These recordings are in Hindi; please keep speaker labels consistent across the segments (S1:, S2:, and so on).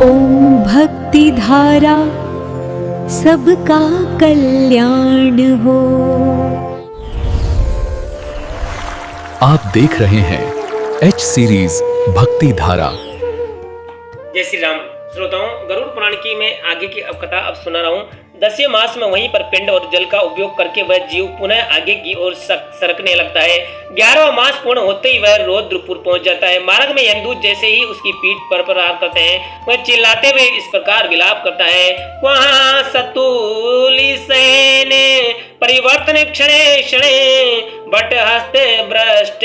S1: ओम भक्ति धारा सबका कल्याण हो।
S2: आप देख रहे हैं एच सीरीज भक्ति धारा।
S3: जय श्री राम। श्रोताओं, गरुड़ पुराण की मैं आगे की कथा अब सुना रहा हूँ। 10वें मास में वहीं पर पिंड और जल का उपयोग करके वह जीव पुनः आगे की ओर सरकने लगता है। 11वां मास पूर्ण होते ही वह रौद्रपुर पहुंच जाता है। मार्ग में यमदूत जैसे ही उसकी पीठ पर प्रहार करते हैं, वह चिल्लाते हुए इस प्रकार विलाप करता है। वहाँ सतुली सेने परिवर्तन क्षणे क्षणे बट हस्ते भ्रष्ट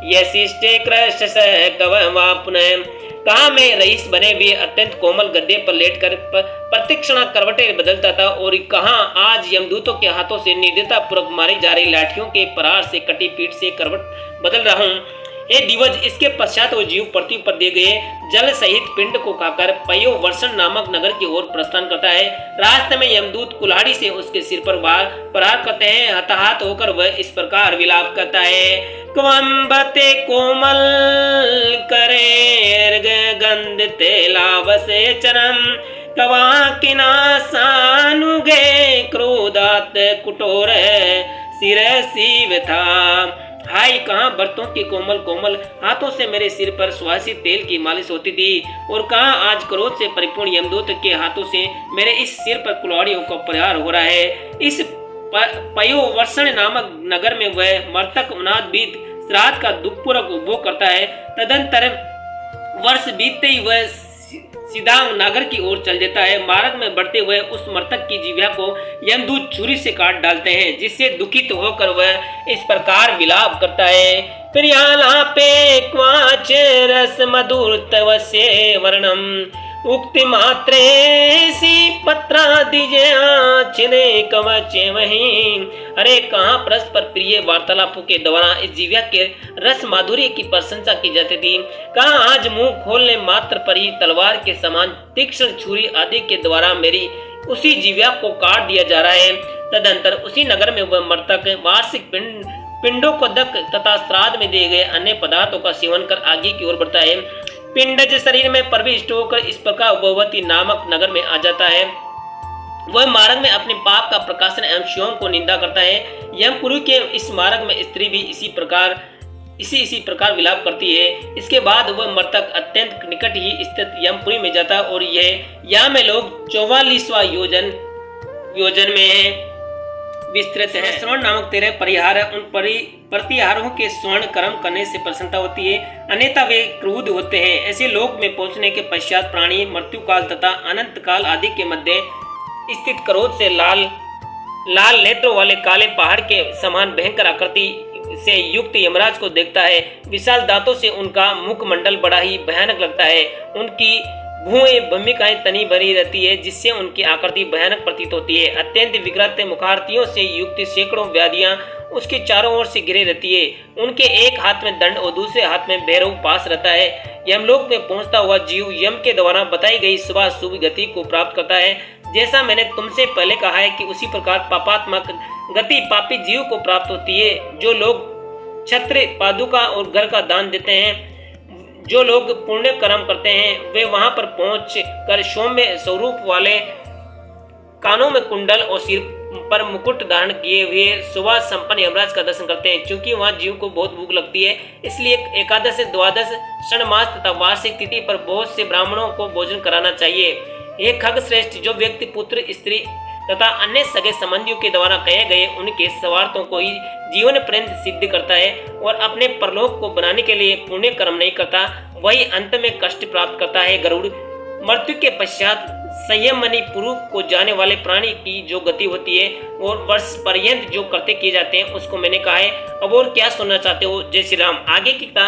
S3: यशिष्टे कृष्ण स कवः पुनः। कहा मैं रईस बने हुए अत्यंत कोमल गद्दे पर लेटकर प्रतिक्षणा करवटें बदलता था, और कहा आज यमदूतों के हाथों से निर्दयता पूर्वक मारी जा रही लाठियों के प्रहार से कटी पीठ से करवट बदल रहा हूँ। हे दिवज, इसके पश्चात वो जीव पृथ्वी पर दिए गए जल सहित पिंड को खाकर पयो वर्षण नामक नगर की ओर प्रस्थान करता है। रास्ते में यमदूत कुल्हाड़ी से उसके सिर पर प्रहार करते हैं। हताहत होकर वह इस प्रकार विलाप करता है। क्वंबते कोमल करे गंध तेलावसे चरम कवा किना सानुगे क्रोधात कुटोर सिर सीव था। हाय, कहाँ बर्तों के कोमल कोमल हाथों से मेरे सिर पर सुवासित तेल की मालिश होती थी, और कहाँ आज क्रोध से परिपूर्ण यमदूत के हाथों से मेरे इस सिर पर कुल्हाड़ियों का प्रहार हो रहा है। इस पयो वर्षण नामक नगर में वह मर्तक उन्नाद बीत श्राद्ध का दुखपूर्वक उपभोग करता है। तदंतर वर्ष बीतते ही वह सीधा नगर की ओर चल देता है। मार्ग में बढ़ते हुए उस मर्तक की जीवा को यमदूत छुरी से काट डालते हैं, जिससे दुखित होकर वह इस प्रकार विलाप करता है। प्रियाला पे क्वाच रस मधुर तव से वर्णम उक्ति मात्रे सी पत्रा दिजे छिदे कवचे वहीं। अरे कहाँ परस्पर प्रिय वार्तालापों के द्वारा इस जीव्या के रस माधुर्य की प्रशंसा की जाती थी। कहाँ आज मुंह खोलने मात्र पर ही तलवार के समान तीक्ष्ण छुरी आदि के द्वारा मेरी उसी जीव्या को काट दिया जा रहा है। तदंतर उसी नगर में वह मर्तक वार्षिक पिंडों को दक तथा श्राद्ध में दिए गए अन्य पदार्थों का सेवन कर आगे की ओर बढ़ता है। पिंडज शरीर में प्रविष्ट होकर इस प्रकार भगवती नामक नगर में आ जाता है। वह मार्ग में अपने पाप का प्रकाशन एवं शिवों को निंदा करता है। यमपुरी के इस मार्ग में स्त्री भी इसी प्रकार विलाप करती है। इसके बाद वह मर्तक अत्यंत निकट ही स्थित यमपुरी में जाता है, और यहाँ में लोग 44वां योजन में विस्तृत है। श्रवण नामक 13 परिहार उन प्रतिहारों के स्वर्ण कर्म करने से प्रसन्नता होती है, अन्यथा वे क्रोध होते हैं। ऐसे लोक में पहुंचने के पश्चात प्राणी मृत्यु काल तथा अनंत काल आदि के मध्य स्थित क्रोध से लाल नेत्रों वाले काले पहाड़ के समान भयंकर आकृति से युक्त यमराज को देखता है। विशाल दांतों से उनका मुखमंडल बड़ा ही भयानक लगता है। उनकी भुएं भूमिकाएं तनी भरी रहती है, जिससे उनकी आकृति भयानक प्रतीत होती है। अत्यंत विकृत मुखारतियों से युक्त सैकड़ों व्याधियां उसके चारों ओर से घिरे रहती है। उनके एक हाथ में दंड और दूसरे हाथ में भैरव पास रहता है। यमलोक में पहुंचता हुआ जीव यम के द्वारा बताई गई शुभ गति को प्राप्त करता है। जैसा मैंने तुमसे पहले कहा है कि उसी प्रकार पापात्मक गति पापी जीव को प्राप्त होती है। जो लोग छत्र पादुका और घर का दान देते हैं, जो लोग पुण्य कर्म करते हैं, वे वहां पर पहुंच कर सौम्य स्वरूप वाले कानों में कुंडल और सिर पर मुकुट धारण किए हुए सुबह संपन्न यमराज का दर्शन करते हैं। क्योंकि वहां जीव को बहुत भूख लगती है, इसलिए एकादश द्वादश षण्मास तथा वार्षिक तिथि पर बहुत से ब्राह्मणों को भोजन कराना चाहिए। एक खग श्रेष्ठ, जो व्यक्ति पुत्र स्त्री तथा अन्य सगे संबंधियों के द्वारा कहे गए उनके स्वार्थों को ही जीवन पर्यंत सिद्ध करता है और अपने परलोक को बनाने के लिए पुण्य कर्म नहीं करता, वही अंत में कष्ट प्राप्त करता है। गरुड़ मृत्यु के पश्चात संयम मणि पुरु को जाने वाले प्राणी की जो गति होती है और वर्ष पर्यंत जो करते किए जाते हैं, उसको मैंने कहा है। अब और क्या सुनना चाहते हो? जय श्री राम। आगे की कथा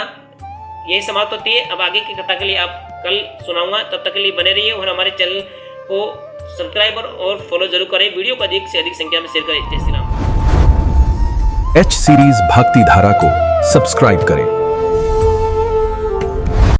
S3: यही समाप्त होती है। अब आगे की कथा के लिए आप कल सुनाऊंगा, तब तक के लिए बने रहिए और हमारे चैनल को सब्सक्राइब और फॉलो जरूर करें। वीडियो को अधिक से अधिक संख्या में शेयर करें। जय श्री राम।
S2: एच सीरीज भक्ति धारा को सब्सक्राइब करें।